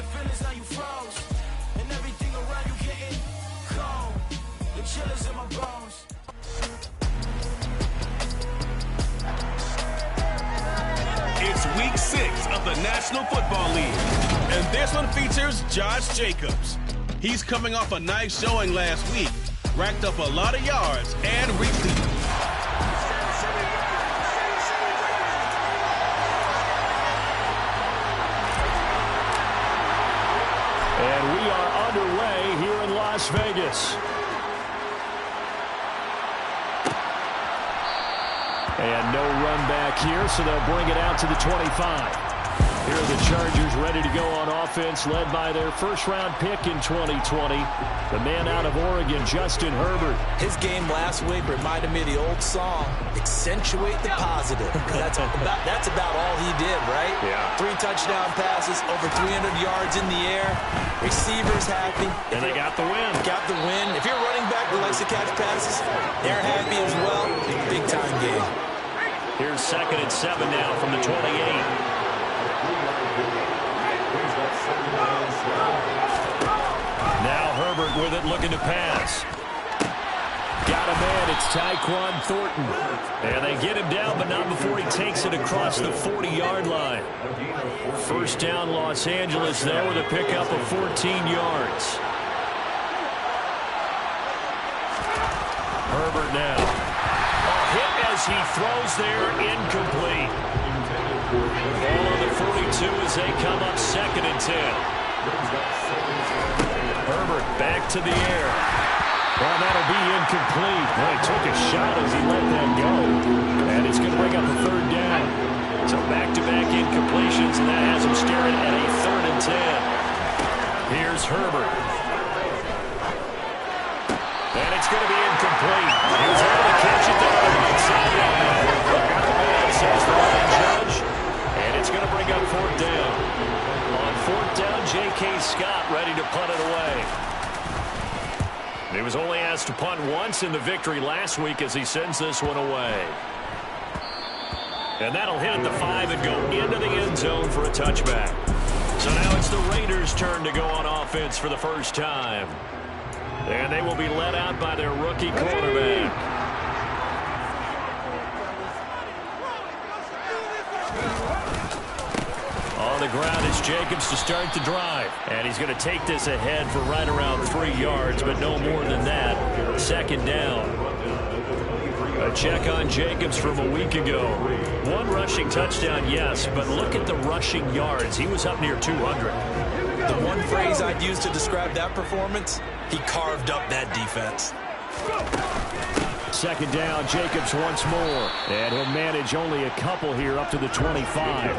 your feelings, now you froze. And everything around you getting cold. The chillers in my bones. It's week 6 of the National Football League, and this one features Josh Jacobs. He's coming off a nice showing last week, racked up a lot of yards and reached the... And we are underway here in Las Vegas. And no run back here, so they'll bring it out to the 25. Here are the Chargers ready to go on offense, led by their first-round pick in 2020, the man out of Oregon, Justin Herbert. His game last week reminded me of the old song, accentuate the positive. That's about all he did, right? Yeah. 3 touchdown passes, over 300 yards in the air. Receivers happy. And they got the win. Got the win. If you're a running back that likes to catch passes, they're happy as well. Big-time game. Here's 2nd and 7 now from the 28. Now Herbert with it, looking to pass. Got a man, it's Tyquan Thornton. And they get him down, but not before he takes it across the 40-yard line. First down, Los Angeles, though, with a pickup of 14 yards. Herbert now. A hit as he throws there, incomplete. Ball on the 42 as they come up 2nd and 10. Herbert back to the air. Well, that'll be incomplete. Well, he took a shot as he let that go. And it's going to bring up a 3rd down. So back-to-back incompletions, and that has him staring at a 3rd and 10. Here's Herbert. And it's going to be incomplete. He was able to catch it there on the outside line. Got the man, says the line judge. And it's going to bring up 4th down. On 4th down, J.K. Scott ready to punt it away. He was only asked to punt once in the victory last week as he sends this one away. And that'll hit at the 5 and go into the end zone for a touchback. So now it's the Raiders' turn to go on offense for the first time. And they will be led out by their rookie quarterback. On the ground is Jacobs to start the drive. And he's going to take this ahead for right around 3 yards, but no more than that. 2nd down. A check on Jacobs from a week ago. 1 rushing touchdown, yes, but look at the rushing yards. He was up near 200. The one phrase I'd use to describe that performance, he carved up that defense. 2nd down, Jacobs once more. And he'll manage only a couple here up to the 25.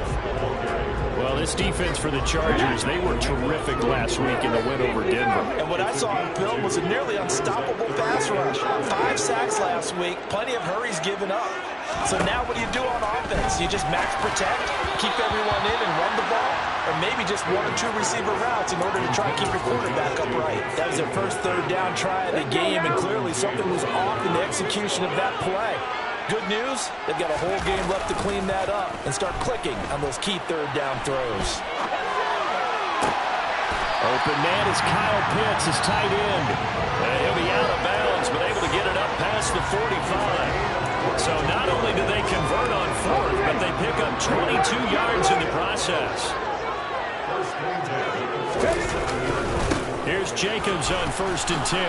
Well, this defense for the Chargers, they were terrific last week in the win over Denver. And what I saw on film was a nearly unstoppable pass rush. 5 sacks last week, plenty of hurries given up. So now what do you do on offense? You just max protect, keep everyone in and run the ball? Or maybe just 1 or 2 receiver routes in order to try and keep your quarterback upright. That was their first 3rd down try of the game, and clearly something was off in the execution of that play. Good news, they've got a whole game left to clean that up and start clicking on those key 3rd down throws. Open man is Kyle Pitts, his tight end. And he'll be out of bounds, but able to get it up past the 45. So not only do they convert on 4th, but they pick up 22 yards in the process. Here's Jacobs on 1st and 10.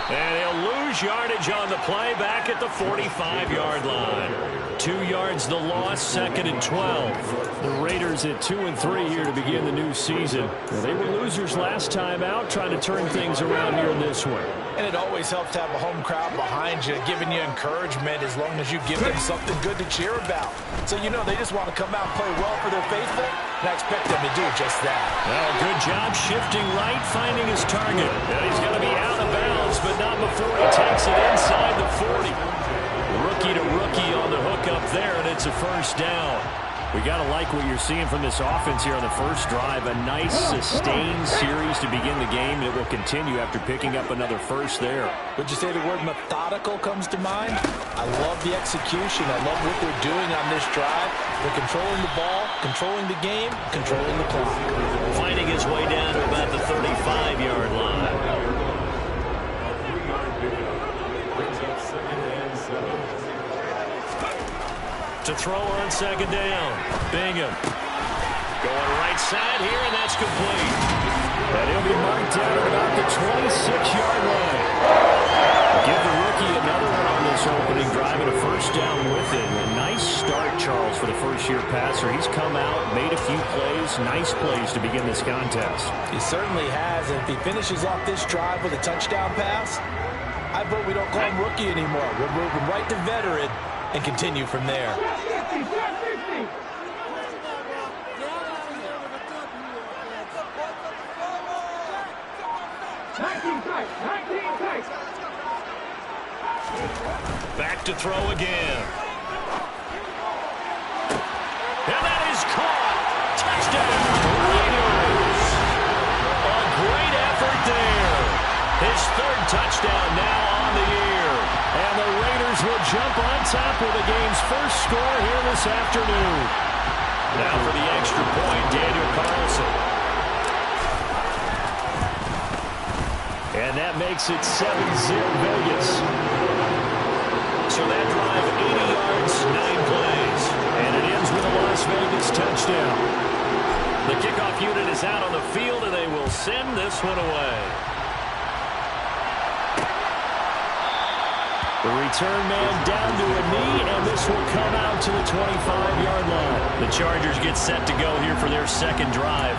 And he'll lose yardage on the play back at the 45-yard line. 2 yards the loss, 2nd and 12. The Raiders at 2-3 here to begin the new season. Well, they were losers last time out, trying to turn things around here this one. And it always helps to have a home crowd behind you, giving you encouragement as long as you give them something good to cheer about. So you know they just want to come out and play well for their faithful, and I expect them to do just that. Well, good job shifting right, finding his target. And he's going to be out of bounds, but not before he takes it inside the 40. Rookie to rookie on the hook up there, and it's a 1st down. We got to like what you're seeing from this offense here on the first drive. A nice, sustained series to begin the game that will continue after picking up another first there. Would you say the word methodical comes to mind? I love the execution. I love what they're doing on this drive. They're controlling the ball, controlling the game, controlling the clock. make his way down to about the 35-yard line. To throw on second down. Bingham. Going right side here, and that's complete. And he'll be marked down at about the 26-yard line. Give the rookie another one on this opening drive and a first down with it. A nice start, Charles, for the first-year passer. He's come out, made a few plays, nice plays to begin this contest. He certainly has, and if he finishes off this drive with a touchdown pass, I vote we don't call him rookie anymore. We'll move him right to veteran and continue from there. Back to throw again. And that is caught. Touchdown, Raiders. A great effort there. His third touchdown now on the year. And the Raiders will jump on top with the game's first score here this afternoon. Now for the extra point, Daniel Carlson. And that makes it 7-0 Vegas. So that drive, 80 yards, 9 plays. And it ends with a Las Vegas touchdown. The kickoff unit is out on the field, and they will send this one away. The return man down to a knee, and this will come out to the 25-yard line. The Chargers get set to go here for their second drive.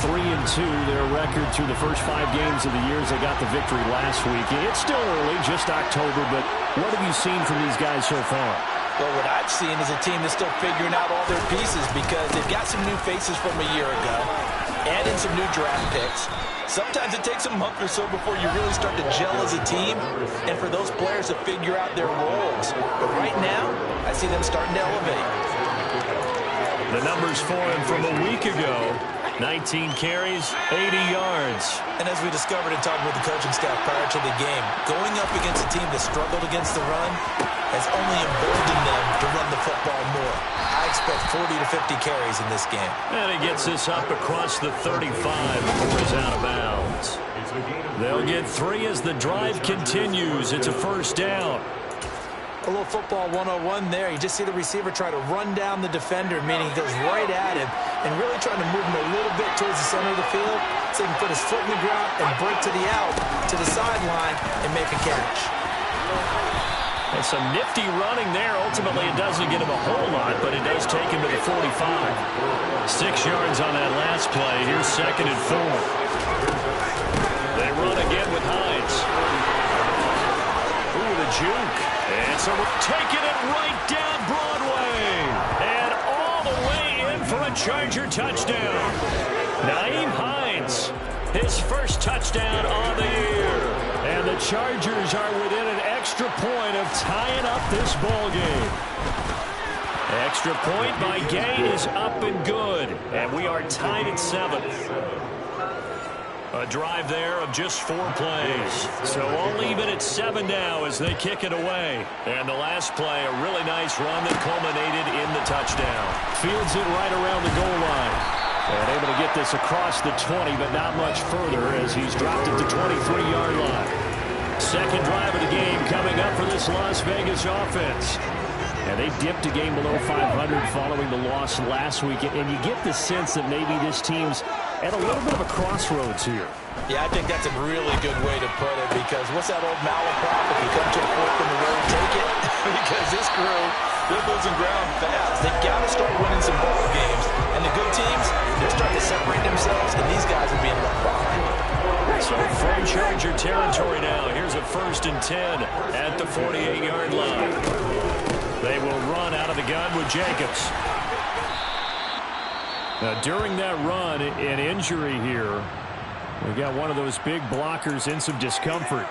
3-2, their record through the first 5 games of the year as they got the victory last week. It's still early, just October, but what have you seen from these guys so far? Well, what I've seen is a team that's still figuring out all their pieces because they've got some new faces from a year ago and in some new draft picks. Sometimes it takes a month or so before you really start to gel as a team and for those players to figure out their roles. But right now, I see them starting to elevate. The numbers for him from a week ago, 19 carries, 80 yards. And as we discovered in talking with the coaching staff prior to the game, going up against a team that struggled against the run has only emboldened them to run the football more. I expect 40 to 50 carries in this game. And he gets this up across the 35 before he's out of bounds. They'll get 3 as the drive continues. It's a first down. A little football 101 there. You just see the receiver try to run down the defender, meaning he goes right at him and really trying to move him a little bit towards the center of the field so he can put his foot in the ground and break to the out, to the sideline, and make a catch. And some nifty running there. Ultimately, it doesn't get him a whole lot, but it does take him to the 45. 6 yards on that last play. Here's 2nd and 4. They run again with Hines. Ooh, the juke. And so we're taking it right down Broadway. And all the way in for a Charger touchdown. Nyheim Hines, his first touchdown on the year. And the Chargers are within an extra point of tying up this ball game. Extra point by Gay is up and good. And we are tied at 7. A drive there of just 4 plays. So all even at 7 now as they kick it away. And the last play, a really nice run that culminated in the touchdown. Fields it right around the goal line. And able to get this across the 20, but not much further as he's dropped it to 23-yard line. Second drive of the game coming up for this Las Vegas offense. And they dipped a game below 500 following the loss last week. And you get the sense that maybe this team's at a little bit of a crossroads here. Yeah, I think that's a really good way to put it because what's that old malaprop? If you come to a fork in the road, take it. Because this crew, they're losing ground fast. They've got to start winning some ball games. And the good teams, they're starting to separate themselves, and these guys are being left behind. So from Charger territory now, here's a 1st and 10 at the 48-yard line. They will run out of the gun with Jacobs. Now, during that run, an injury here. We got one of those big blockers in some discomfort.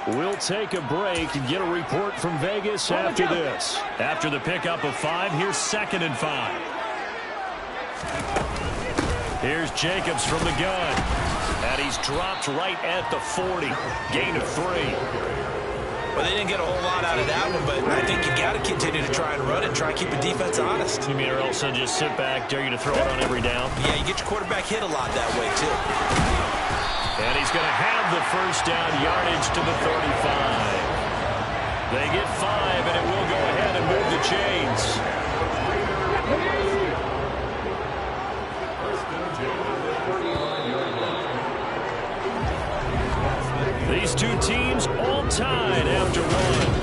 We'll take a break and get a report from Vegas after this. After the pickup of 5, here's 2nd and 5. Here's Jacobs from the gun. And he's dropped right at the 40. Gain of 3. Well, they didn't get a whole lot out of that one, but I think you got to continue to try and run and try and keep the defense honest. You mean or else they'll just sit back, dare you to throw it on every down? Yeah, you get your quarterback hit a lot that way, too. And he's going to have the first down yardage to the 35. They get 5, and it will go ahead and move the chains. These two teams all tied after one.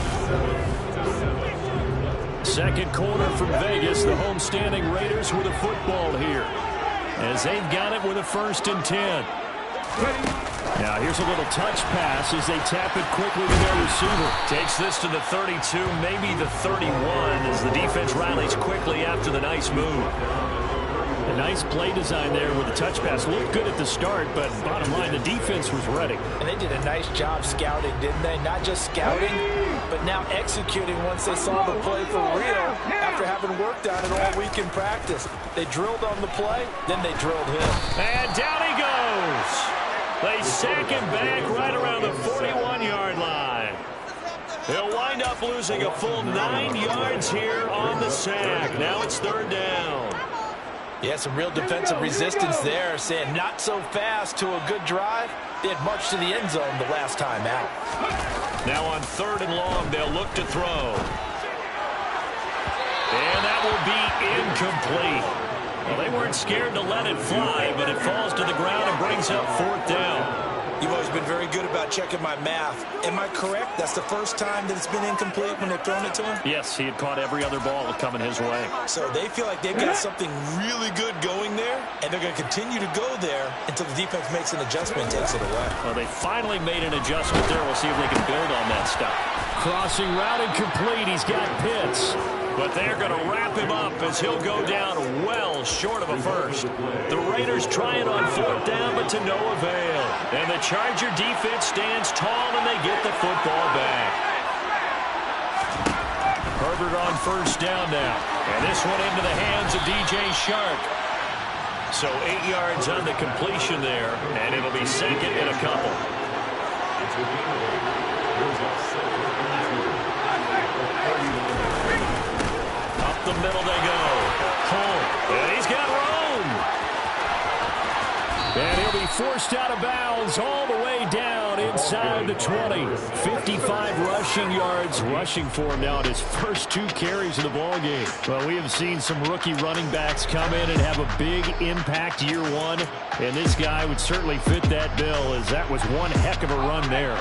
Second quarter from Vegas, the homestanding Raiders with a football here, as they've got it with a 1st and 10. Now here's a little touch pass as they tap it quickly to their receiver. Takes this to the 32, maybe the 31, as the defense rallies quickly after the nice move. A nice play design there with the touch pass. Looked good at the start, but bottom line, the defense was ready. And they did a nice job scouting, didn't they? Not just scouting, but now executing once they saw the play for real after having worked on it all week in practice. They drilled on the play, then they drilled him. And down he goes. They sack him back right around the 41-yard line. He'll wind up losing a full 9 yards here on the sack. Now it's 3rd down. Yeah, some real defensive resistance there, saying not so fast to a good drive. They had marched to the end zone the last time out. Now on 3rd and long, they'll look to throw. And that will be incomplete. Well, they weren't scared to let it fly, but it falls to the ground and brings up 4th down. You've always been very good about checking my math. Am I correct? That's the first time that it's been incomplete when they've thrown it to him? Yes, he had caught every other ball coming his way. So they feel like they've got something really good going there, and they're going to continue to go there until the defense makes an adjustment and takes it away. Well, they finally made an adjustment there. We'll see if they can build on that stuff. Crossing route incomplete. He's got Pitts. But they're going to wrap him up as he'll go down well short of a first. The Raiders trying on 4th down, but to no avail. And the Charger defense stands tall, and they get the football back. Herbert on 1st down now. And this one into the hands of DJ Shark. So 8 yards on the completion there, and it'll be 2nd and a couple. The middle they go. Home. And he's got room. And he'll be forced out of bounds all the way down inside the 20. 55 rushing yards rushing for him now at his first 2 carries of the ballgame. Well, we have seen some rookie running backs come in and have a big impact year 1. And this guy would certainly fit that bill, as that was one heck of a run there.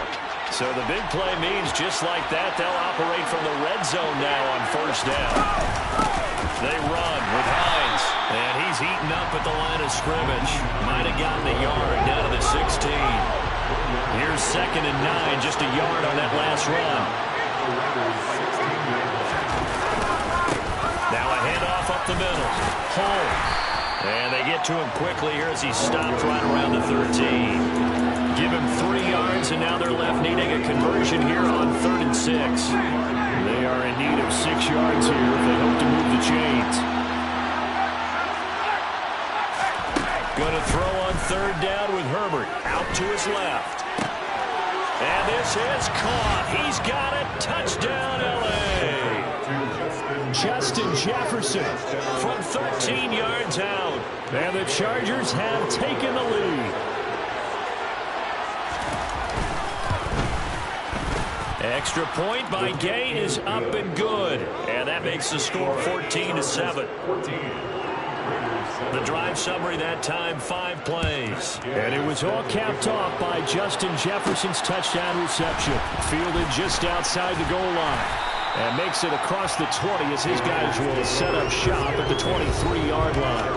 So the big play means just like that, they'll operate from the red zone now on 1st down. They run with Hines, and he's eaten up at the line of scrimmage. Might have gotten a yard down to the 16. Here's 2nd and 9, just a yard on that last run. Now a handoff up the middle. Home. And they get to him quickly here as he stopped right around the 13. Give him 3 yards, and now they're left needing a conversion here on 3rd and 6. They are in need of 6 yards here if they hope to move the chains. Going to throw on 3rd down with Herbert out to his left. And this is caught. He's got it. Touchdown, L.A. Justin Jefferson from 13 yards out. And the Chargers have taken the lead. Extra point by Gay is up and good. And that makes the score 14-7. The drive summary that time, 5 plays. And it was all capped off by Justin Jefferson's touchdown reception. Fielded just outside the goal line. And makes it across the 20 as his guys will set up shop at the 23-yard line.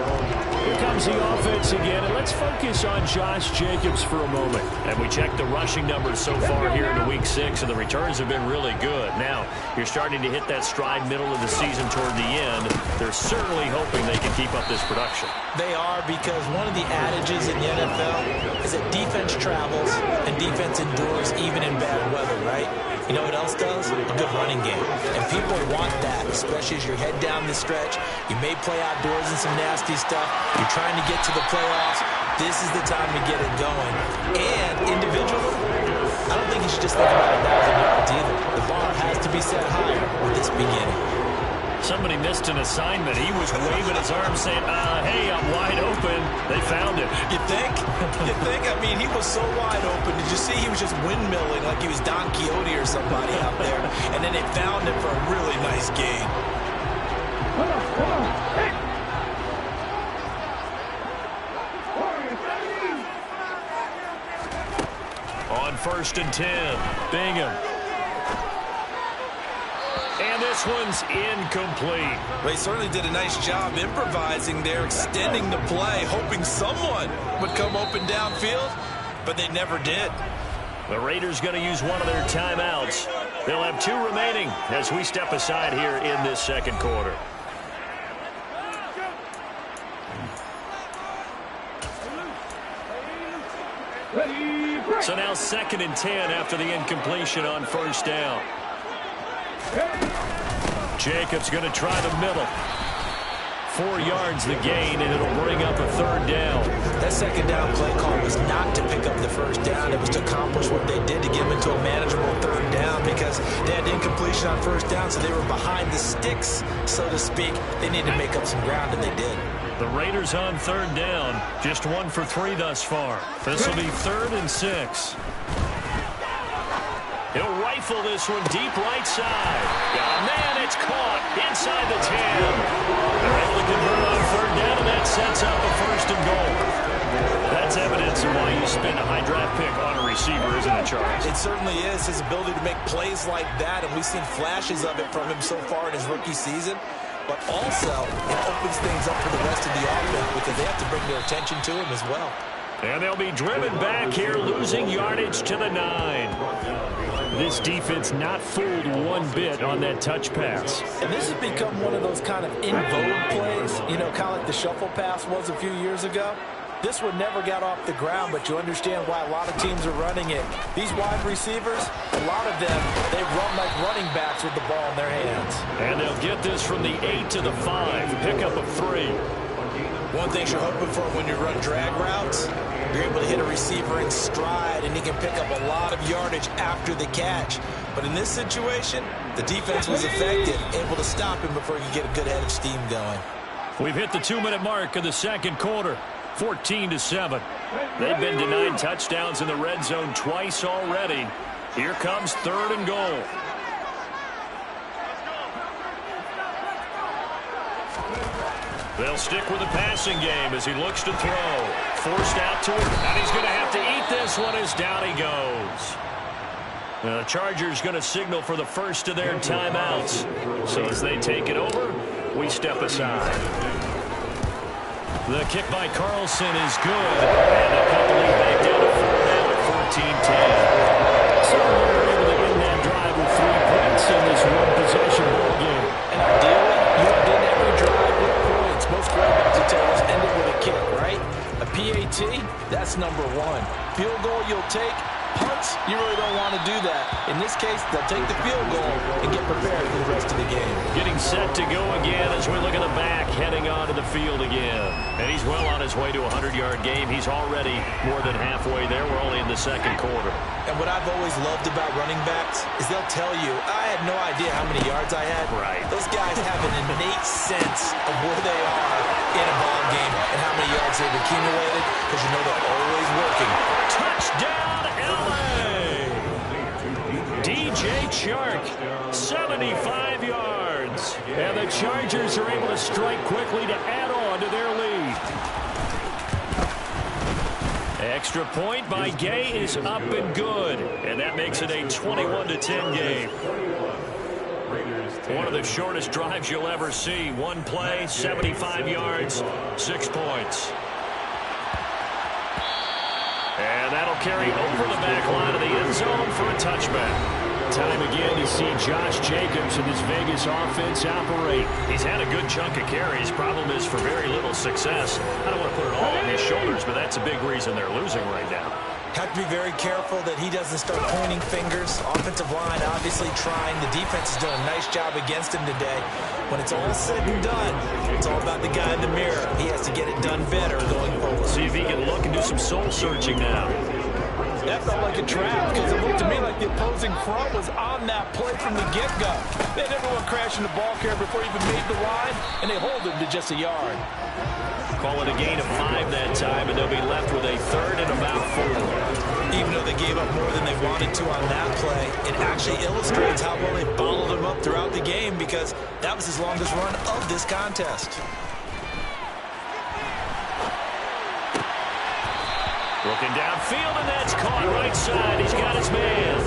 Here comes the offense again, and let's focus on Josh Jacobs for a moment. And we checked the rushing numbers so far here into Week 6, and the returns have been really good. Now, you're starting to hit that stride middle of the season toward the end. They're certainly hoping they can keep up this production. They are, because one of the adages in the NFL is that defense travels and defense endures even in bad weather, right? You know what else does? A good running game. And people want that, especially as you head down the stretch. You may play outdoors in some nasty stuff. You're trying to get to the playoffs. This is the time to get it going. And individually, I don't think you should just think about 1,000 yards either. The bar has to be set higher with this beginning. Somebody missed an assignment. He was waving his arms saying, hey, I'm wide open. They found him. You think? You think? I mean, he was so wide open. Did you see he was just windmilling like he was Don Quixote or somebody out there? And then they found him for a really nice gain. On 1st and 10, Bingham. And this one's incomplete. Well, he certainly did a nice job improvising there, extending the play, hoping someone would come open downfield, but they never did. The Raiders going to use one of their timeouts. They'll have 2 remaining as we step aside here in this second quarter. So now 2nd and 10 after the incompletion on 1st down. Jacobs going to try the middle. 4 yards the gain, and it'll bring up a 3rd down. That 2nd down play call was not to pick up the 1st down. It was to accomplish what they did to get them into a manageable 3rd down because they had incompletion on 1st down, so they were behind the sticks, so to speak. They needed to make up some ground, and they did. The Raiders on 3rd down, just 1 for 3 thus far. This will be 3rd and 6. He'll rifle this one deep right side. Got a man, it's caught inside the 10. They're able to convert on 3rd down, and that sets up a 1st and goal. That's evidence of why you spend a high draft pick on a receiver, isn't it, Charles? It certainly is. His ability to make plays like that, and we've seen flashes of it from him so far in his rookie season. But also, it opens things up for the rest of the offense because they have to bring their attention to him as well. And they'll be driven back here, losing yardage to the 9. This defense not fooled one bit on that touch pass. And this has become one of those kind of in vogue plays, you know, kind of like the shuffle pass was a few years ago. This one never got off the ground, but you understand why a lot of teams are running it. These wide receivers, a lot of them, they run like running backs with the ball in their hands. And they'll get this from the 8 to the 5, pickup of 3. One thing you're hoping for when you run drag routes, you're able to hit a receiver in stride, and he can pick up a lot of yardage after the catch. But in this situation, the defense was effective, able to stop him before he could get a good head of steam going. We've hit the 2-minute mark of the second quarter, 14-7. They've been denied touchdowns in the red zone twice already. Here comes 3rd and goal. They'll stick with the passing game as he looks to throw. Forced out to him, and he's going to have to eat this one as down he goes. Now, the Chargers going to signal for the first of their timeouts. So as they take it over, we step aside. The kick by Carlson is good, and they'll cut the lead back down to 4 now at 14-10. So they're able to end that drive with 3 points in this one-possession ball game. And ideally, you would end every drive with points. Most quarterbacks will tell us end it with a kick, right? A PAT, that's number 1. Field goal you'll take. Punts, you really don't want to do that. In this case, they'll take the field goal and get prepared for the rest of the game. Getting set to go again as we look at the back, heading onto the field again. And he's well on his way to a 100-yard game. He's already more than halfway there. We're only in the second quarter. And what I've always loved about running backs is they'll tell you, I had no idea how many yards I had. Right. Those guys have an innate sense of where they are in a ball game and how many yards they've accumulated because you know they're always working. Touchdown, L.A. DJ Chark, 75 yards. And the Chargers are able to strike quickly to add on to their lead. Extra point by Gay is up and good. And that makes it a 21-10 game. One of the shortest drives you'll ever see. One play, 75 yards, 6 points. And that'll carry over the back line of the end zone for a touchback. Time again to see Josh Jacobs and this Vegas offense operate. He's had a good chunk of carries. Problem is for very little success. I don't want to put it all on his shoulders, but that's a big reason they're losing right now. Have to be very careful that he doesn't start pointing fingers. Offensive line obviously trying. The defense is doing a nice job against him today. When it's all said and done, it's all about the guy in the mirror. He has to get it done better going forward. See if he can look and do some soul searching now. That felt like a trap because it looked to me like the opposing front was on that play from the get-go. They had everyone crashing the ball carrier before he even made the line, and they hold him to just a yard. Call it a gain of 5 that time, and they'll be left with a 3rd and about 4. Even though they gave up more than they wanted to on that play, it actually illustrates how well they followed him up throughout the game because that was his longest run of this contest. Looking downfield, and that's caught right side. He's got his man.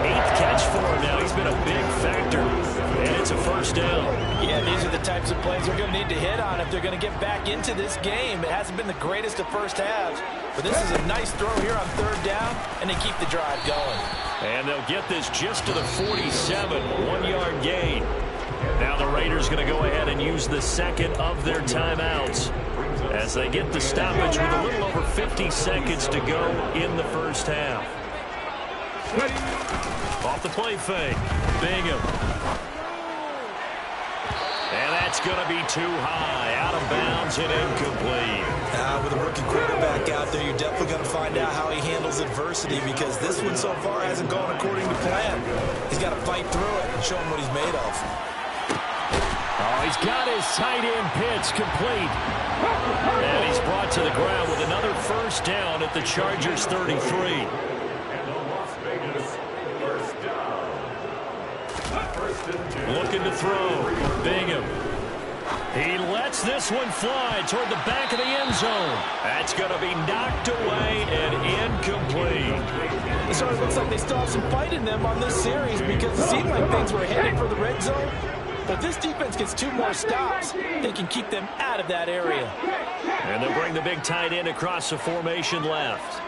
8th catch for him now. He's been a big factor, and it's a first down. Yeah, these are the types of plays they're going to need to hit on if they're going to get back into this game. It hasn't been the greatest of first halves, but this is a nice throw here on 3rd down, and they keep the drive going. And they'll get this just to the 47, 1-yard gain. Now the Raiders going to go ahead and use the second of their timeouts as they get the stoppage with a little over 50 seconds to go in the first half. Off the play fake. Bingham. And that's going to be too high. Out of bounds and incomplete. With a rookie quarterback out there, you're definitely going to find out how he handles adversity because this one so far hasn't gone according to plan. He's got to fight through it and show him what he's made of. Oh, he's got his tight end pitch complete. And he's brought to the ground with another first down at the Chargers' 33. Looking to throw. Bingham. He lets this one fly toward the back of the end zone. That's going to be knocked away and incomplete. So it looks like they still have some fight in them on this series because it seemed like things were headed for the red zone. But this defense gets 2 more stops. They can keep them out of that area. And they'll bring the big tight end across the formation left.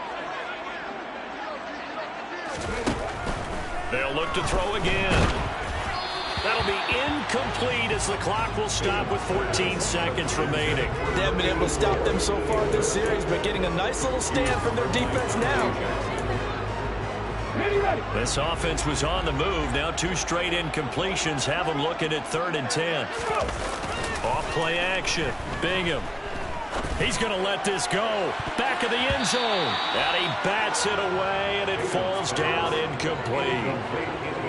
They'll look to throw again. That'll be incomplete as the clock will stop with 14 seconds remaining. They haven't been able to stop them so far this series, but getting a nice little stand from their defense now. This offense was on the move. Now 2 straight incompletions have them looking at 3rd and 10. Off play action. Bingham. He's going to let this go. Back of the end zone. And he bats it away, and it falls down incomplete.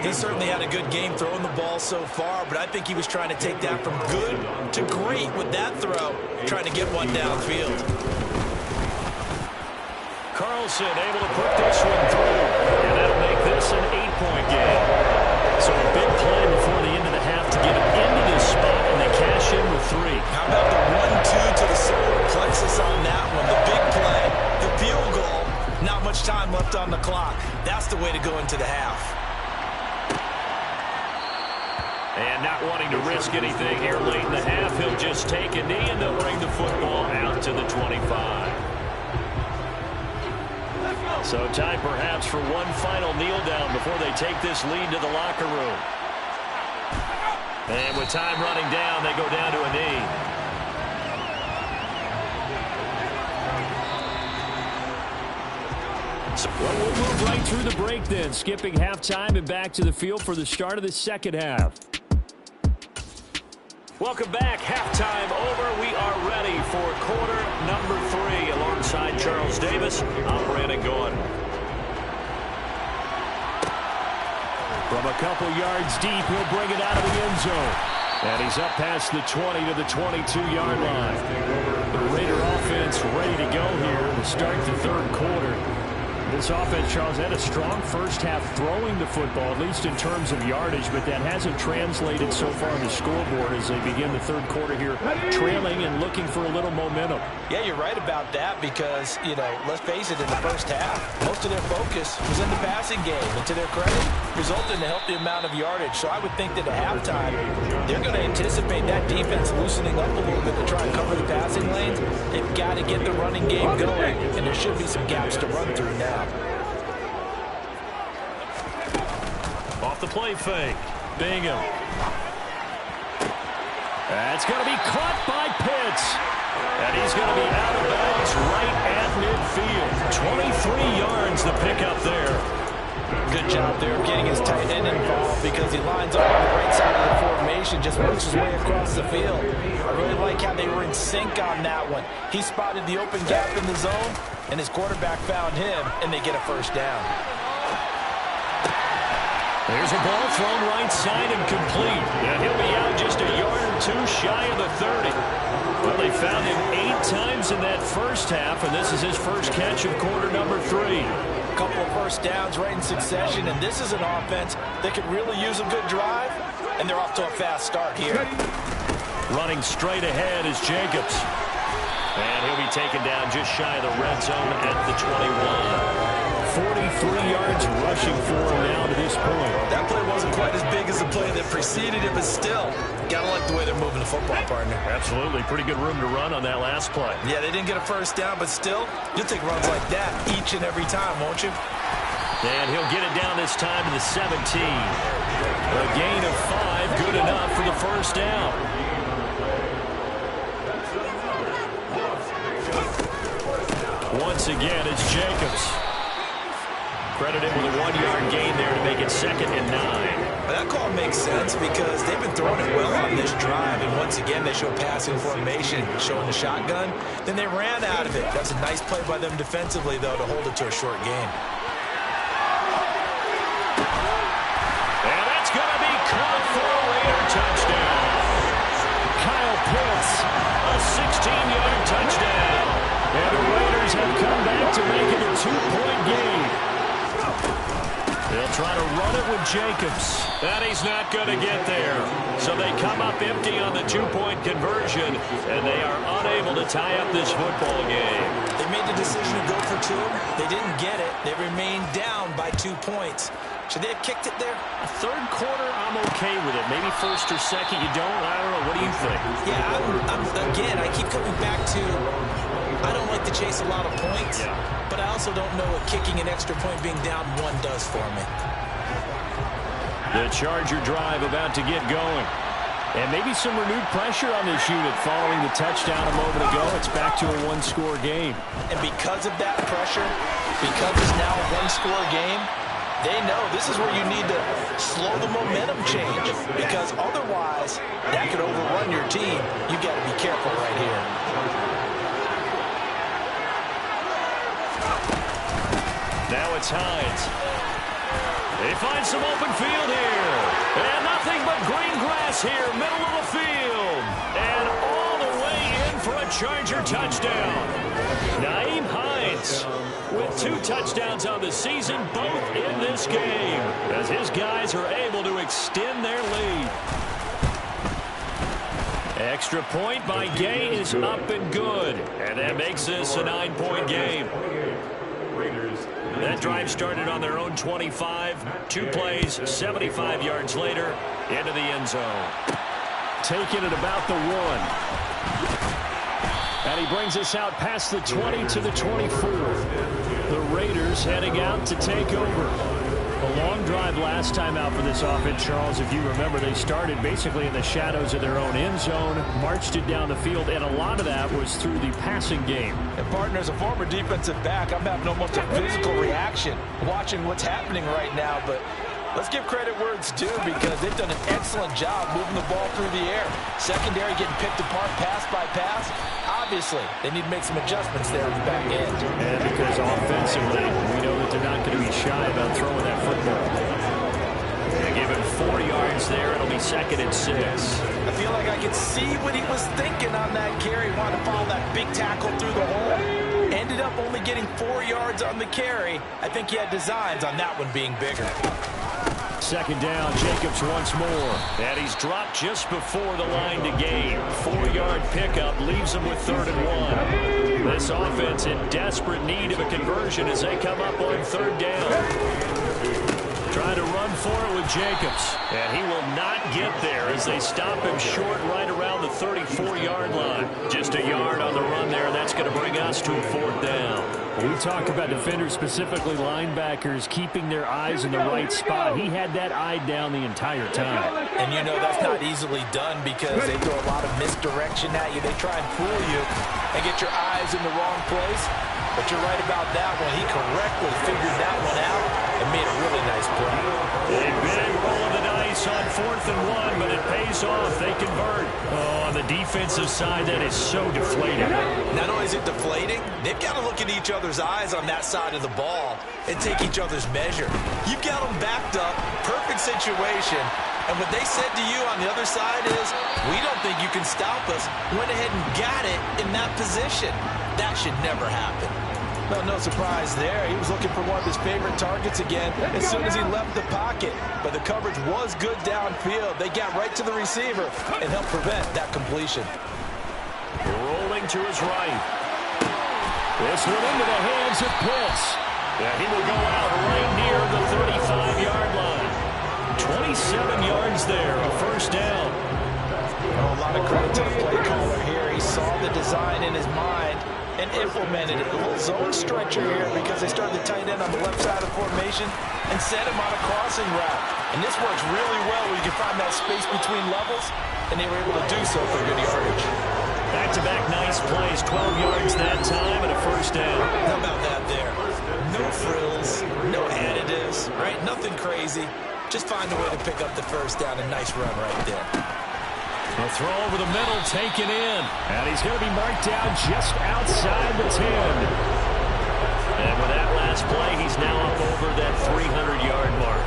He certainly had a good game throwing the ball so far, but I think he was trying to take that from good to great with that throw, trying to get one downfield. Carlson able to put this one through, and that'll make this an 8-point game. So a big play before the end of the half to get him into this spot, and they cash in with 3. How about the 1-2 to the solar plexus on that one? The big play, the field goal, not much time left on the clock. That's the way to go into the half. And not wanting to risk anything here late in the half, he'll just take a knee, and they'll bring the football out to the 25. So time perhaps for one final kneel down before they take this lead to the locker room. And with time running down, they go down to a knee. So well, we'll move right through the break then, skipping halftime and back to the field for the start of the second half. Welcome back. Halftime over. We are ready for quarter number 3 alongside Charles Davis. I'm Brandon Gordon. From a couple yards deep, he'll bring it out of the end zone. And he's up past the 20 to the 22-yard line. The Raider offense ready to go here to start the 3rd quarter. This offense, Charles, had a strong first half throwing the football, at least in terms of yardage, but that hasn't translated so far on the scoreboard as they begin the 3rd quarter here, trailing and looking for a little momentum. Yeah, you're right about that because, let's face it, in the first half, most of their focus was in the passing game. And to their credit, resulted in a healthy amount of yardage. So I would think that at halftime, they're going to anticipate that defense loosening up a little bit to try and cover the passing lanes. They've got to get the running game going, and there should be some gaps to run through now. Off the play fake. Bingham. That's going to be caught by Pitts. And he's going to be out of bounds right at midfield. the pickup there. Good job there of getting his tight end involved because he lines up on the right side of the formation, just works his way across the field. I really like how they were in sync on that one. He spotted the open gap in the zone, and his quarterback found him, and they get a first down. There's a ball thrown right side and complete. And he'll be out just a yard or two shy of the 30. Well, they found him 8 times in that first half, and this is his first catch of quarter number 3. A couple of first downs right in succession, and this is an offense that could really use a good drive, and they're off to a fast start here. Running straight ahead is Jacobs. And he'll be taken down just shy of the red zone at the 21. 43 yards rushing for him now to this point. That play wasn't quite as big as the play that preceded it, but still, gotta like the way they're moving the football, partner. Absolutely. Pretty good room to run on that last play. Yeah, they didn't get a first down, but still, you'll take runs like that each and every time, won't you? And he'll get it down this time to the 17. A gain of 5, good enough for the first down. Once again, it's Jacobs. Credited with a 1-yard gain there to make it 2nd and 9. That call makes sense because they've been throwing it well on this drive, and once again, they show passing formation, showing the shotgun. Then they ran out of it. That's a nice play by them defensively, though, to hold it to a short gain. And that's going to be caught for a Raider touchdown. Kyle Pitts, a 16-yard touchdown. And the Raiders have come back to make it a 2-point game. They'll try to run it with Jacobs. And he's not going to get there. So they come up empty on the 2-point conversion, and they are unable to tie up this football game. They made the decision to go for 2. They didn't get it. They remained down by 2 points. Should they have kicked it there? A third quarter, I'm okay with it. Maybe first or second, you don't. I don't know. What do you think? Yeah, again, I keep coming back to I don't like to chase a lot of points, but I also don't know what kicking an extra point being down 1 does for me. The Charger drive about to get going. And maybe some renewed pressure on this unit following the touchdown a moment ago. It's back to a 1-score game. And because of that pressure, because it's now a 1-score game, they know this is where you need to slow the momentum change, because otherwise that could overrun your team. You got to be careful right here. Now it's Hines. They find some open field here. And nothing but green grass here, middle of the field. And all the way in for a Charger touchdown. Nyheim Hines with 2 touchdowns on the season, both in this game, as his guys are able to extend their lead. Extra point by Gay is up and good. And that makes this a 9-point game. That drive started on their own 25. 2 plays, 75 yards later, into the end zone. Taking it about the 1. And he brings us out past the 20 to the 24. The Raiders heading out to take over. A long drive last time out for this offense, Charles. If you remember, they started basically in the shadows of their own end zone, marched it down the field, and a lot of that was through the passing game. And, partner, as a former defensive back, I'm having almost a physical reaction watching what's happening right now. But let's give credit where it's due, because they've done an excellent job moving the ball through the air. Secondary getting picked apart pass by pass. Obviously, they need to make some adjustments there on the back end. And because offensively, we know that they're not going to be shy about throwing that football. They give him 4 yards there. It'll be 2nd and 6. I feel like I could see what he was thinking on that carry. He wanted to follow that big tackle through the hole. Ended up only getting 4 yards on the carry. I think he had designs on that one being bigger. 2nd down, Jacobs once more. And he's dropped just before the line to gain. 4-yard pickup leaves him with 3rd and 1. This offense in desperate need of a conversion as they come up on 3rd down. Trying to run for it with Jacobs. And he will not get there as they stop him short right around the 34-yard line. Just a yard on the run there, and that's going to bring us to a 4th down. We talk about defenders, specifically linebackers, keeping their eyes in the right spot. He had that eye down the entire time. And you know that's not easily done because they throw a lot of misdirection at you. They try and fool you and get your eyes in the wrong place. But you're right about that one. He correctly figured that one out and made a really nice play. A big roll of the dice on 4th and 1, but it pays off. They convert. Oh, on the defensive side, that is so deflating. Not only is it deflating, they've got to look in each other's eyes on that side of the ball and take each other's measure. You've got them backed up, perfect situation, and what they said to you on the other side is, we don't think you can stop us. Went ahead and got it in that position. That should never happen. No surprise there. He was looking for one of his favorite targets again as soon as he left the pocket. But the coverage was good downfield. They got right to the receiver and helped prevent that completion. Rolling to his right. This one into the hands of Pitts. Yeah, he will go out right near the 35-yard line. 27 yards there, a first down. A lot of credit to the play caller here. He saw the design in his mind and implemented it. A little zone stretcher here because they started the tight end on the left side of the formation and set him on a crossing route. And this works really well where you can find that space between levels, and they were able to do so for good yardage. Back-to-back nice plays, 12 yards that time and a first down. How about that there? No frills, no additives, right? Nothing crazy. Just find a way to pick up the first down. A nice run right there. A throw over the middle, taken in. And he's going to be marked down just outside the 10. And with that last play, he's now up over that 300-yard mark.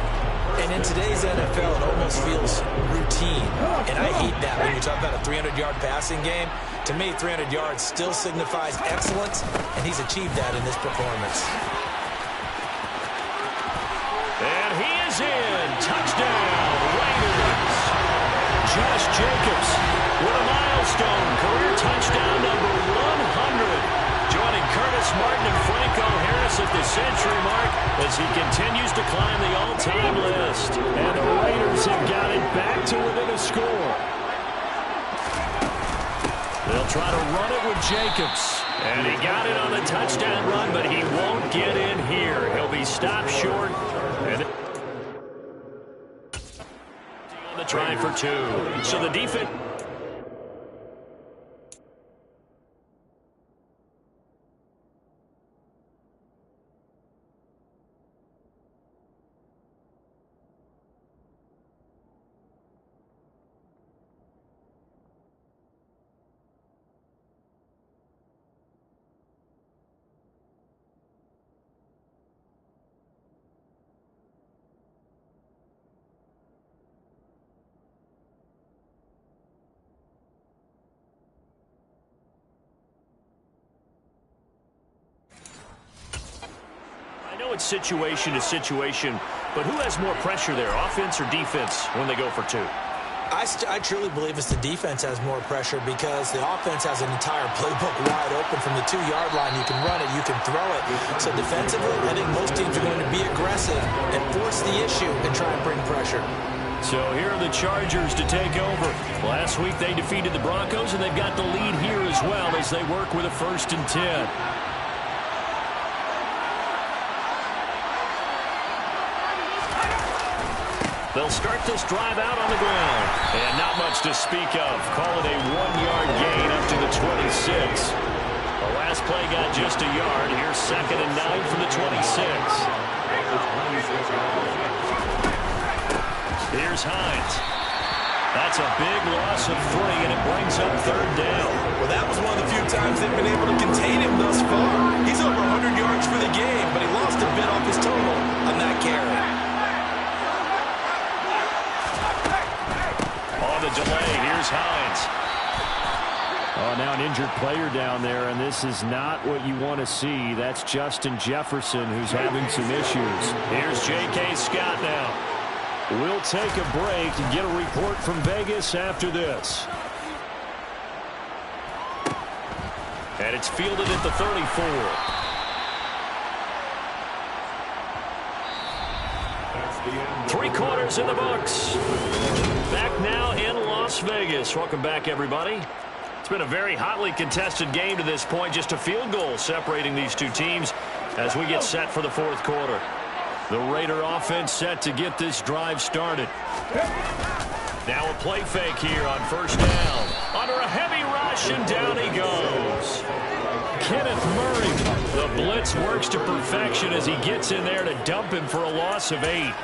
And in today's NFL, it almost feels routine. And I hate that when you talk about a 300-yard passing game. To me, 300 yards still signifies excellence, and he's achieved that in this performance. And he is in. Touchdown, Raiders. Josh Jacobs with a milestone career touchdown number 100. Joining Curtis Martin and Franco Harris at the century mark as he continues to climb the all-time list. And the Raiders have got it back to within a score. They'll try to run it with Jacobs. And he got it on the touchdown run, but he won't get in here. He'll be stopped short. And on the try for 2. So the defense... I know it's situation to situation, but who has more pressure there, offense or defense, when they go for 2? I truly believe it's the defense has more pressure because the offense has an entire playbook wide open from the 2-yard line. You can run it, you can throw it. So defensively, I think most teams are going to be aggressive and force the issue and try and bring pressure. So here are the Chargers to take over. Last week they defeated the Broncos, and they've got the lead here as well as they work with a 1st and 10. They'll start this drive out on the ground. And not much to speak of. Call it a 1-yard gain up to the 26. The last play got just a yard. Here's 2nd and 9 from the 26. Here's Hines. That's a big loss of 3, and it brings up 3rd down. Well, that was one of the few times they've been able to contain him thus far. He's over 100 yards for the game, but he lost a bit off his total on that carry. The delay. Here's Hines. Oh, now an injured player down there, and this is not what you want to see. That's Justin Jefferson, who's having some issues. Here's J.K. Scott now. We'll take a break and get a report from Vegas after this. And it's fielded at the 34. 3 quarters in the books. Back now in Las Vegas. Welcome back, everybody. It's been a very hotly contested game to this point. Just a field goal separating these two teams as we get set for the 4th quarter. The Raider offense set to get this drive started. Now a play fake here on 1st down. Under a heavy rush, and down he goes. Kenneth Murray. The blitz works to perfection as he gets in there to dump him for a loss of 8.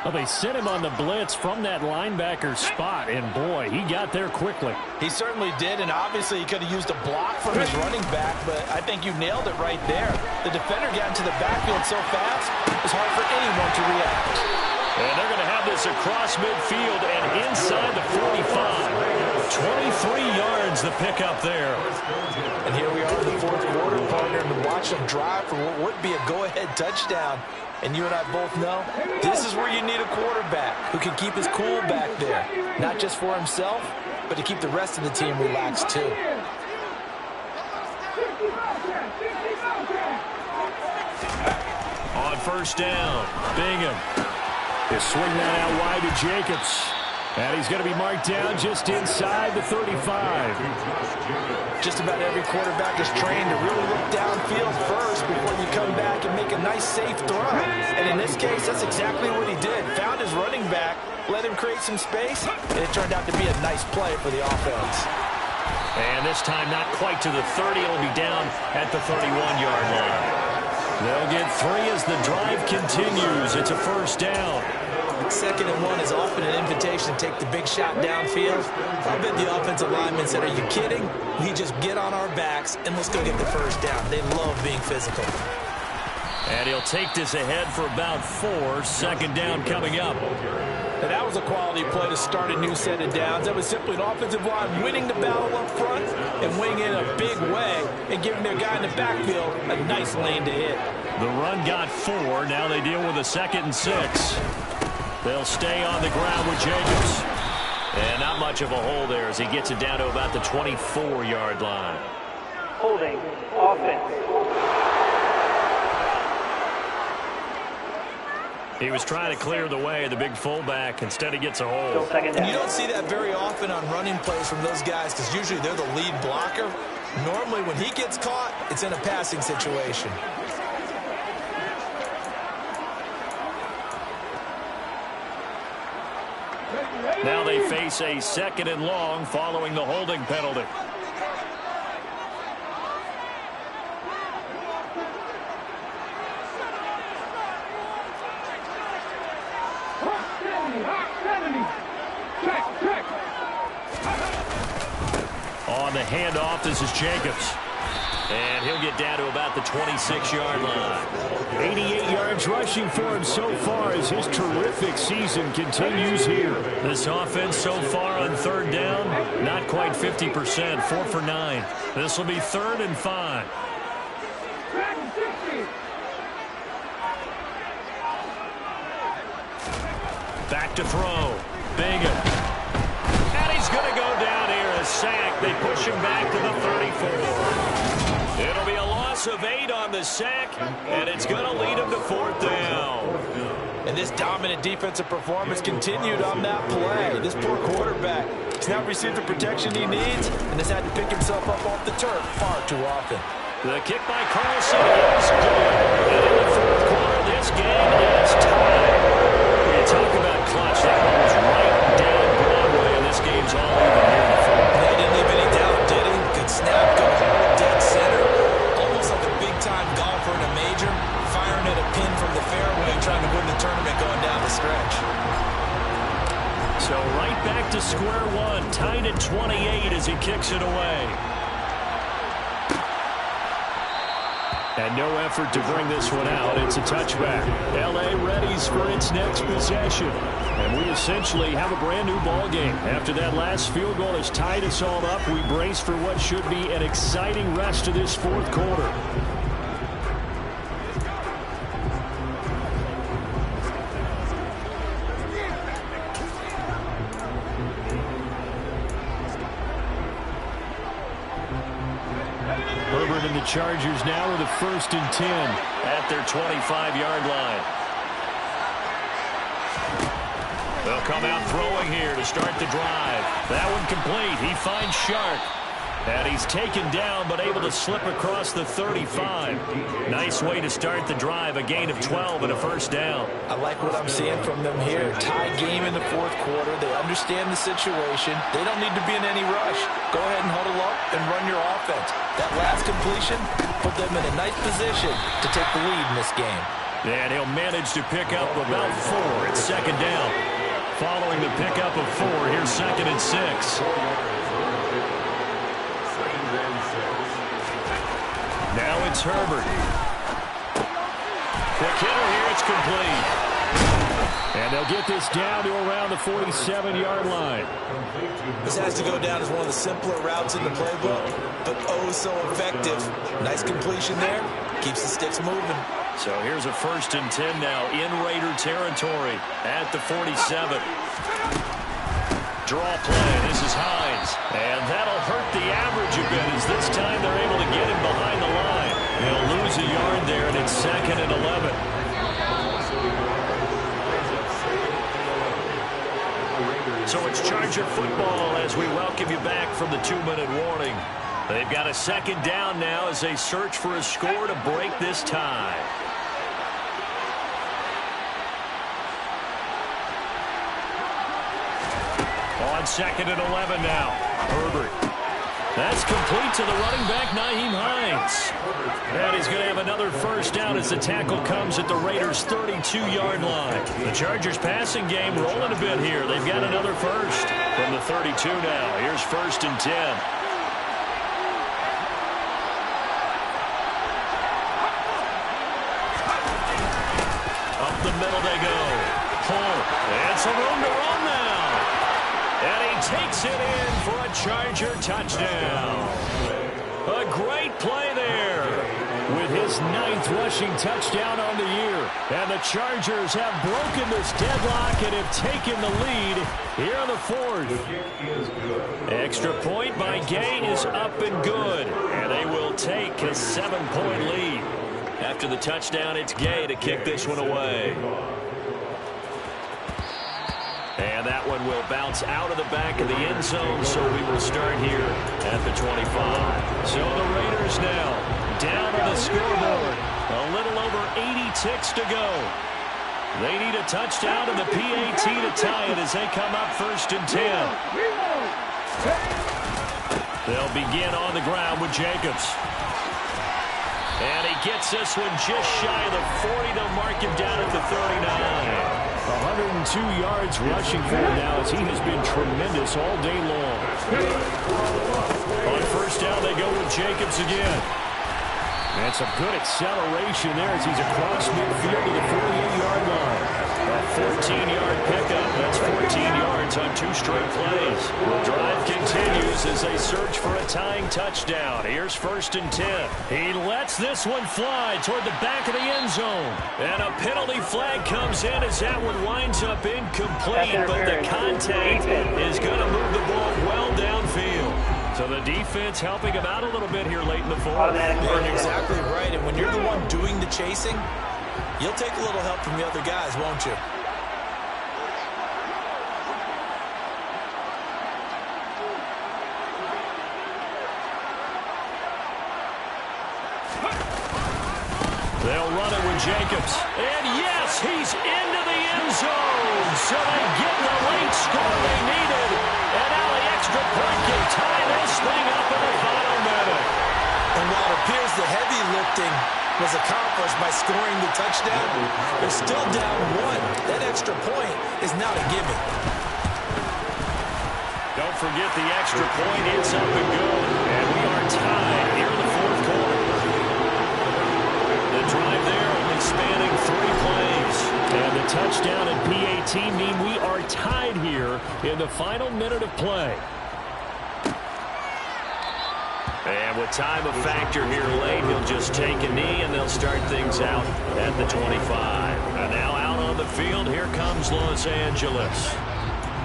Well, they sent him on the blitz from that linebacker spot, and boy, he got there quickly. He certainly did, and obviously he could have used a block from his running back, but I think you nailed it right there. The defender got into the backfield so fast, it was hard for anyone to react. And they're going to have this across midfield and inside the 45. 23 yards the pickup there. And here we are in the fourth quarter, partner, and to watch them drive for what would be a go-ahead touchdown. And you and I both know this is where you need a quarterback who can keep his cool back there. Not just for himself, but to keep the rest of the team relaxed too. On first down, Bingham. They swing that out wide to Jacobs. And he's going to be marked down just inside the 35. Just about every quarterback is trained to really look downfield first before you come back and make a nice, safe throw. And in this case, that's exactly what he did. Found his running back, let him create some space, and it turned out to be a nice play for the offense. And this time not quite to the 30. It'll be down at the 31-yard line. They'll get 3 as the drive continues. It's a first down. 2nd and 1 is often an invitation to take the big shot downfield. I bet the offensive lineman said, are you kidding? We just get on our backs and let's go get the first down. They love being physical. And he'll take this ahead for about 4. 2nd down coming up. And that was a quality play to start a new set of downs. That was simply an offensive line winning the battle up front and winning in a big way and giving their guy in the backfield a nice lane to hit. The run got 4. Now they deal with a 2nd and 6. They'll stay on the ground with Jacobs. And not much of a hole there as he gets it down to about the 24-yard line. Holding offense. He was trying to clear the way of the big fullback. Instead, he gets a hole. And you don't see that very often on running plays from those guys because usually they're the lead blocker. Normally, when he gets caught, it's in a passing situation. Now they face a 2nd and long following the holding penalty. On the handoff, this is Jacobs. And he'll get down to about the 26-yard line. 88 yards rushing for him so far as his terrific season continues here. This offense so far on 3rd down, not quite 50%, 4 for 9. This will be 3rd and 5. Back to throw. Bingham. And he's going to go down here, a sack. They push him back to the 34. It'll be a loss of 8 on the sack, and it's going to lead him to 4th down. And this dominant defensive performance continued on that play. This poor quarterback has not received the protection he needs and has had to pick himself up off the turf far too often. The kick by Carlson is good. And in the 4th quarter, this game is tied. You talk about clutch. That one was right down Broadway, and this game's all even here in the 4th. They didn't leave any doubt, did he? Good snap, good hold, dead center. Almost like a big-time golfer in a major, firing at a pin from the fairway, trying to win the tournament going down the stretch. So right back to square one, tied at 28 as he kicks it away. And no effort to bring this one out. It's a touchback. L.A. readies for its next possession. And we essentially have a brand new ball game. After that last field goal has tied us all up, we brace for what should be an exciting rest of this 4th quarter. Herbert and the Chargers now with a 1st and 10 at their 25-yard line. They'll come out throwing here to start the drive. That one complete. He finds Shark. And he's taken down, but able to slip across the 35. Nice way to start the drive, a gain of 12 and a first down. I like what I'm seeing from them here. Tie game in the fourth quarter. They understand the situation. They don't need to be in any rush. Go ahead and huddle up and run your offense. That last completion put them in a nice position to take the lead in this game. And he'll manage to pick up about 4. It's second down. Following the pickup of 4, here's 2nd and 6. Now it's Herbert. Quick hitter here, it's complete. And they'll get this down to around the 47-yard line. This has to go down as one of the simpler routes in the playbook, but oh so effective. Nice completion there. Keeps the sticks moving. So here's a 1st and 10 now in Raider territory at the 47. Draw play. This is Hines. And that'll hurt the average a bit as this time they're able to get him behind the line. He'll lose a yard there, and it's 2nd and 11. So it's Charger football as we welcome you back from the 2-minute warning. They've got a 2nd down now as they search for a score to break this tie. On 2nd and 11 now. Herbert. That's complete to the running back, Nyheim Hines. And he's going to have another first down as the tackle comes at the Raiders' 32-yard line. The Chargers passing game rolling a bit here. They've got another first from the 32 now. Here's 1st and 10. Up the middle they go. Pull. And some room to run now. And he takes it in for a Charger touchdown. A great play there with his 9th rushing touchdown on the year. And the Chargers have broken this deadlock and have taken the lead here in the 4th. Extra point by Gay is up and good. And they will take a 7-point lead. After the touchdown, it's Gay to kick this one away. And that one will bounce out of the back of the end zone, so we will start here at the 25. So the Raiders now down on the scoreboard. A little over 80 ticks to go. They need a touchdown and the PAT to tie it as they come up 1st and 10. They'll begin on the ground with Jacobs. And he gets this one just shy of the 40 to mark him down at the 39. 102 yards rushing for him now as he has been tremendous all day long. On 1st down, they go with Jacobs again. And some good acceleration there as he's across midfield to the 48-yard line. A 14-yard pickup. That's 14 yards on 2 straight plays. The drive continues as they search for a tying touchdown. Here's 1st and 10. He lets this one fly toward the back of the end zone. And a penalty flag comes in as that one winds up incomplete. But the contact is going to move the ball well downfield. So the defense helping him out a little bit here late in the 4th. You're exactly right. And when you're the one doing the chasing, you'll take a little help from the other guys, won't you? They'll run it with Jacobs. And yes, he's into the end zone. So they get the late score they needed. And now the extra point can tie this thing up in the final minute. And while it appears the heavy lifting was accomplished by scoring the touchdown, they're still down 1. That extra point is not a gimme. Don't forget the extra point. It's up and good. And we are tied here in the 4th quarter. The drive there only spanning 3 plays. And the touchdown and PAT mean we are tied here in the final minute of play. And with time a factor here late, he'll just take a knee and they'll start things out at the 25. And now out on the field, here comes Los Angeles.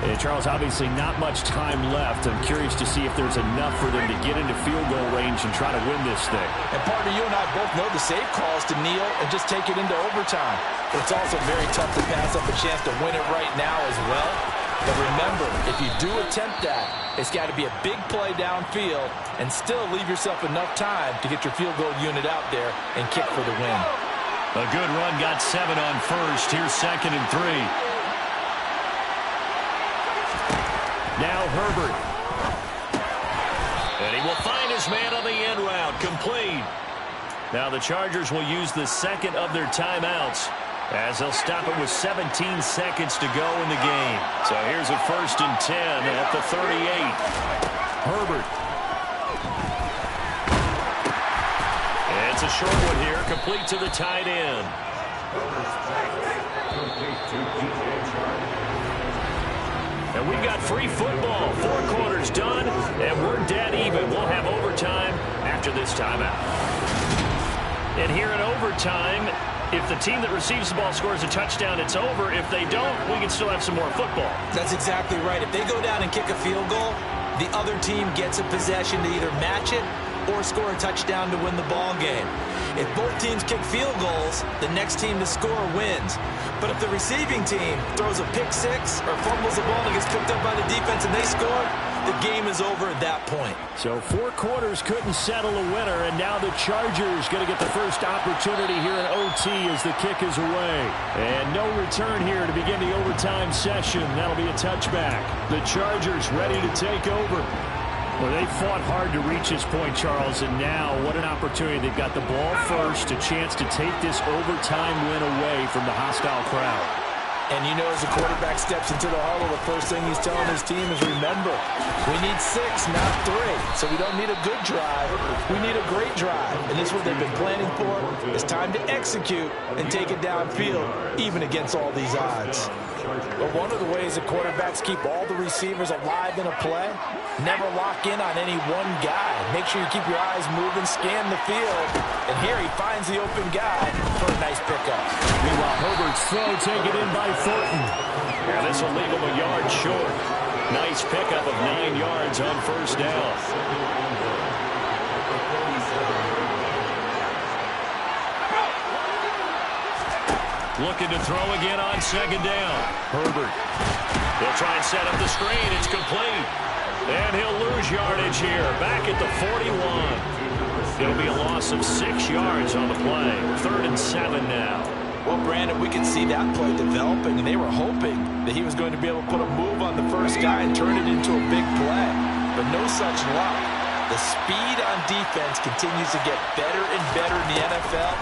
Hey, Charles, obviously not much time left. I'm curious to see if there's enough for them to get into field goal range and try to win this thing. And partner, you and I both know the safe calls to kneel and just take it into overtime. But it's also very tough to pass up a chance to win it right now as well. But remember, if you do attempt that, it's got to be a big play downfield and still leave yourself enough time to get your field goal unit out there and kick for the win. A good run, got 7 on first. Here's 2nd and 3. Now Herbert. And he will find his man on the end route. Complete. Now the Chargers will use the second of their timeouts as they'll stop it with 17 seconds to go in the game. So here's a 1st and 10 at the 38. Herbert. It's a short one here, complete to the tight end. And we've got free football. 4 quarters done, and we're dead even. We'll have overtime after this timeout. And here in overtime, if the team that receives the ball scores a touchdown, it's over. If they don't, we can still have some more football. That's exactly right. If they go down and kick a field goal, the other team gets a possession to either match it or score a touchdown to win the ball game. If both teams kick field goals, the next team to score wins. But if the receiving team throws a pick six or fumbles the ball and gets picked up by the defense and they score, the game is over at that point. So 4 quarters couldn't settle a winner, and now the Chargers going to get the first opportunity here in OT as the kick is away. And no return here to begin the overtime session. That'll be a touchback. The Chargers ready to take over. Well, they fought hard to reach this point, Charles, and now what an opportunity. They've got the ball first, a chance to take this overtime win away from the hostile crowd. And you know, as the quarterback steps into the huddle, the first thing he's telling his team is, remember, we need 6, not 3. So we don't need a good drive. We need a great drive. And this is what they've been planning for. It's time to execute and take it downfield, even against all these odds. But one of the ways that quarterbacks keep all the receivers alive in a play, never lock in on any one guy. Make sure you keep your eyes moving, scan the field. And here he finds the open guy for a nice pickup. Meanwhile, Herbert's throw taken in by Thornton. And this will leave him a yard short. Nice pickup of 9 yards on first down. Looking to throw again on 2nd down. Herbert. He'll try and set up the screen. It's complete. And he'll lose yardage here. Back at the 41. It'll be a loss of 6 yards on the play. 3rd and 7 now. Well, Brandon, we could see that play developing, and they were hoping that he was going to be able to put a move on the first guy and turn it into a big play. But no such luck. The speed on defense continues to get better and better in the NFL.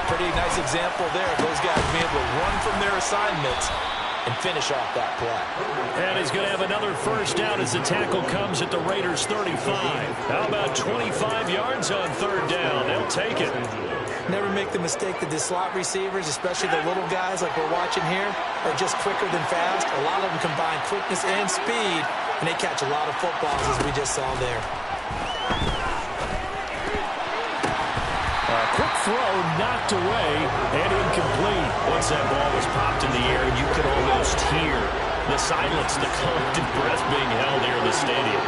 Pretty nice example there. Those guys being able to run from their assignments and finish off that play. And he's going to have another first down as the tackle comes at the Raiders' 35. How about 25 yards on 3rd down? They'll take it. Never make the mistake that the slot receivers, especially the little guys like we're watching here, are just quicker than fast. A lot of them combine quickness and speed, and they catch a lot of footballs, as we just saw there. Quick throw knocked away and incomplete. Once that ball was popped in the air, you could almost hear the silence, the collective breath being held here in the stadium.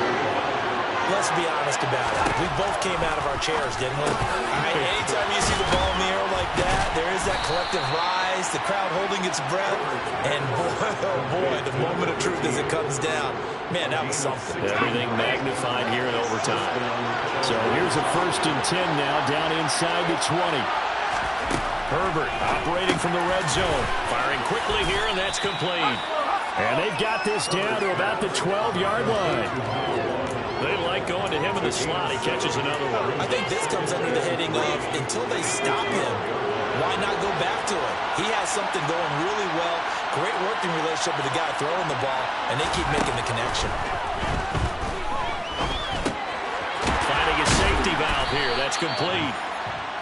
Let's be honest about it. We both came out of our chairs, didn't we? Anytime you see the ball in the air like that, there is that collective rise, the crowd holding its breath, and boy, oh boy, the moment of truth as it comes down. Man, that was something. Everything magnified here in overtime. So here's a 1st and 10 now, down inside the 20. Herbert operating from the red zone. Firing quickly here, and that's complete. And they've got this down to about the 12-yard line. They like going to him in the slot. He catches another one. I think this comes under the heading of, until they stop him, why not go back to it? He has something going really well. Great working relationship with the guy throwing the ball, and they keep making the connection. Finding a safety valve here. That's complete.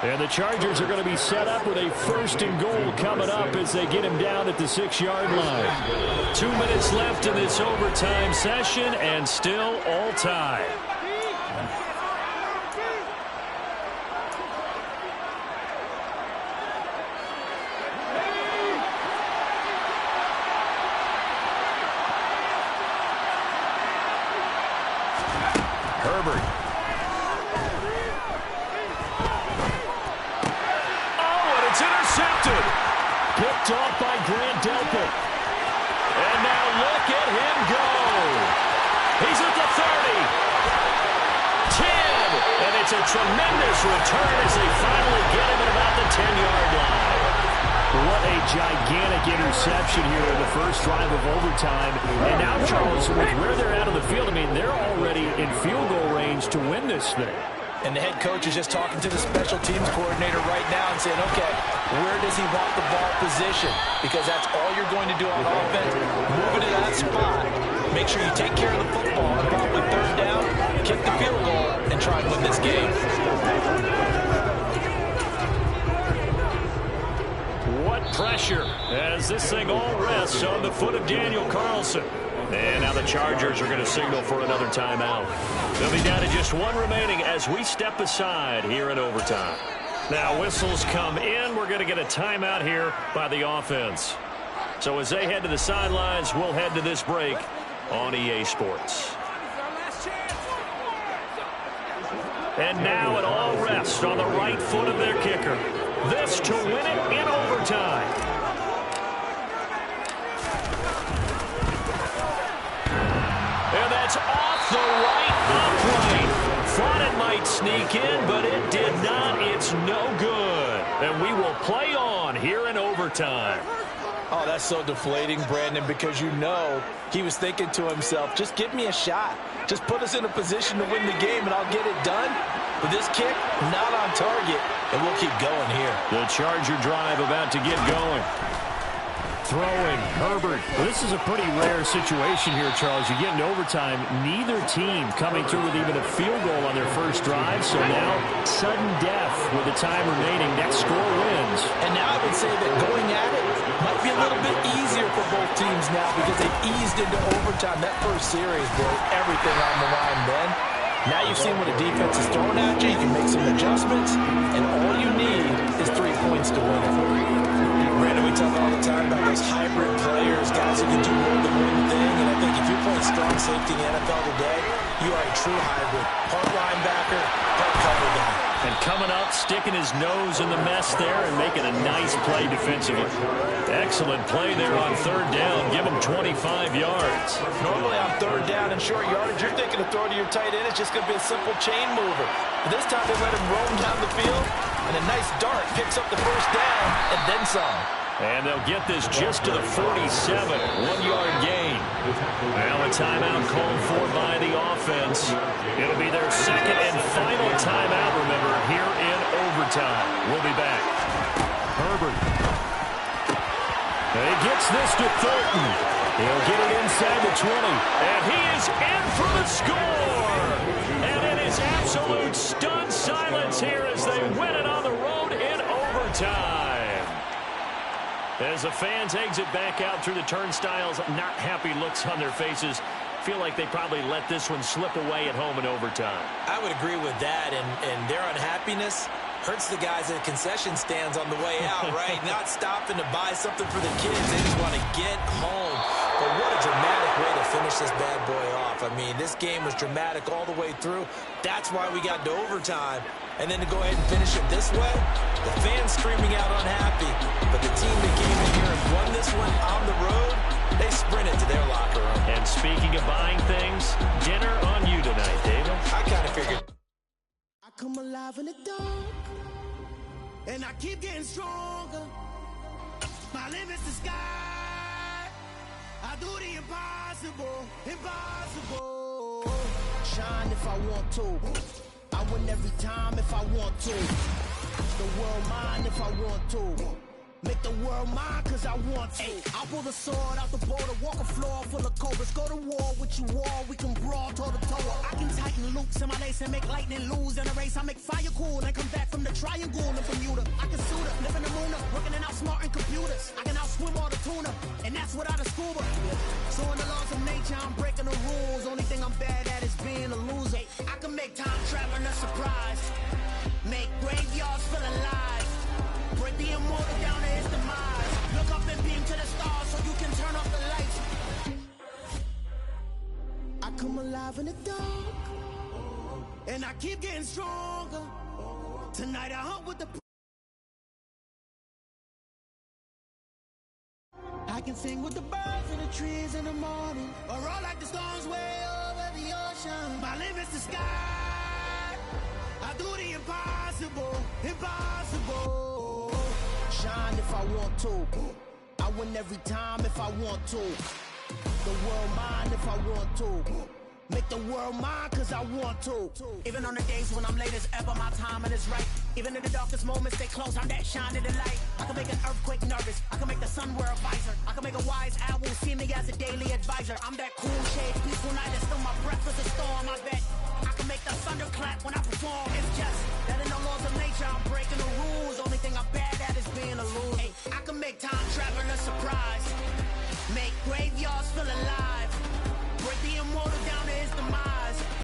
And the Chargers are going to be set up with a 1st and goal coming up as they get him down at the 6-yard line. 2 minutes left in this overtime session, and still all tied. Herbert. It's intercepted. Picked off by Grant Delpit. And now look at him go. He's at the 30. 10. And it's a tremendous return as they finally get him at about the 10-yard line. What a gigantic interception here in the first drive of overtime. And now, Charles, with where they're at on the field, I mean, they're already in field goal range to win this thing. And the head coach is just talking to the special teams coordinator right now and saying, okay, where does he want the ball positioned? Because that's all you're going to do on offense. Move it to that spot. Make sure you take care of the football. And probably third down, kick the field goal, and try and win this game. What pressure as this thing all rests on the foot of Daniel Carlson. And now the Chargers are going to signal for another timeout. They'll be down to just one remaining as we step aside here in overtime. Now whistles come in. We're going to get a timeout here by the offense. So as they head to the sidelines, we'll head to this break on EA Sports. And now it all rests on the right foot of their kicker. This to win it in overtime. And that's off the right upright. Thought it might sneak in, but it did not. It's no good. And we will play on here in overtime. Oh, that's so deflating, Brandon, because you know he was thinking to himself, just give me a shot. Just put us in a position to win the game, and I'll get it done. But this kick, not on target, and we'll keep going here. The Charger drive about to get going. Throwing, Herbert. Well, this is a pretty rare situation here, Charles. You get into overtime, neither team coming through with even a field goal on their first drive. So now, sudden death with the time remaining. Next score wins. And now I would say that going at it might be a little bit easier for both teams now because they've eased into overtime. That first series, boy, everything on the line then. Now you've seen what a defense is throwing at you. You can make some adjustments, and all you need is 3 points to win it. Brandon, we talk all the time about those hybrid players, guys who can do more than one thing, and I think if you're playing strong safety in the NFL today, you are a true hybrid. Part linebacker, part cover guy. And coming up, sticking his nose in the mess there and making a nice play defensively. Excellent play there on third down. Give him 25 yards. Normally on third down and short yardage, you're thinking of throwing to your tight end. It's just going to be a simple chain mover. But this time they let him roam down the field, and a nice dart picks up the first down and then some. And they'll get this just to the 47, 1-yard gain. Now a timeout called for by the offense. It'll be their second and final timeout, remember, here in overtime. We'll be back. Herbert. He gets this to Thornton. He'll get it inside the 20. And he is in for the score. And it is absolute stunned silence here as they win it on the road in overtime. As the fans exit back out through the turnstiles, not happy looks on their faces. Feel like they probably let this one slip away at home in overtime. I would agree with that, and their unhappiness hurts the guys at concession stands on the way out, right? Not stopping to buy something for the kids. They just want to get home. But what a dramatic way to finish this bad boy off. I mean, this game was dramatic all the way through. That's why we got to overtime. And then to go ahead and finish it this way, the fans screaming out unhappy. But the team that came in here and won this one on the road, they sprinted to their locker room. And speaking of buying things, dinner on you tonight, David. I kind of figured. I come alive in the dark, and I keep getting stronger. My limit's the sky. I do the impossible, impossible. Shine if I want to. I win every time if I want to. The world mine if I want to. Make the world mine cause I want to. I pull the sword out the border, walk a floor full of cobras. Go to war with you all, we can brawl toe to toe. I can tighten loops in my lace and make lightning lose in a race. I make fire cool and come back from the triangle in Bermuda. I can suit up, live in the moon up, working and outsmarting computers. I can outswim all the tuna, and that's without a scuba. So in the laws of nature, I'm breaking the rules. Only thing I'm bad at is being a loser. I can make time traveling a surprise. Make graveyards feel alive. Break the immortal down to his demise. Look up and beam to the stars so you can turn off the lights. I come alive in the dark, and I keep getting stronger. Tonight I hunt with the I can sing with the birds and the trees in the morning, or roll like the storms way over the ocean. My limit's the sky. I do the impossible, impossible. Shine if I want to. I win every time if I want to. The world mine if I want to. Make the world mine cause I want to. Even on the days when I'm late as ever, my timing is right. Even in the darkest moments, stay close, I'm that shine in the light. I can make an earthquake nervous, I can make the sun wear a visor. I can make a wise owl see me as a daily advisor. I'm that cool shade, peaceful night, and still my breath is a storm, I bet. I can make the thunder clap when I perform. It's just that in the laws of nature, I'm breaking the rules. Only thing I'm bad at is being a loser. Hey, I can make time travel a surprise. Make graveyards feel alive.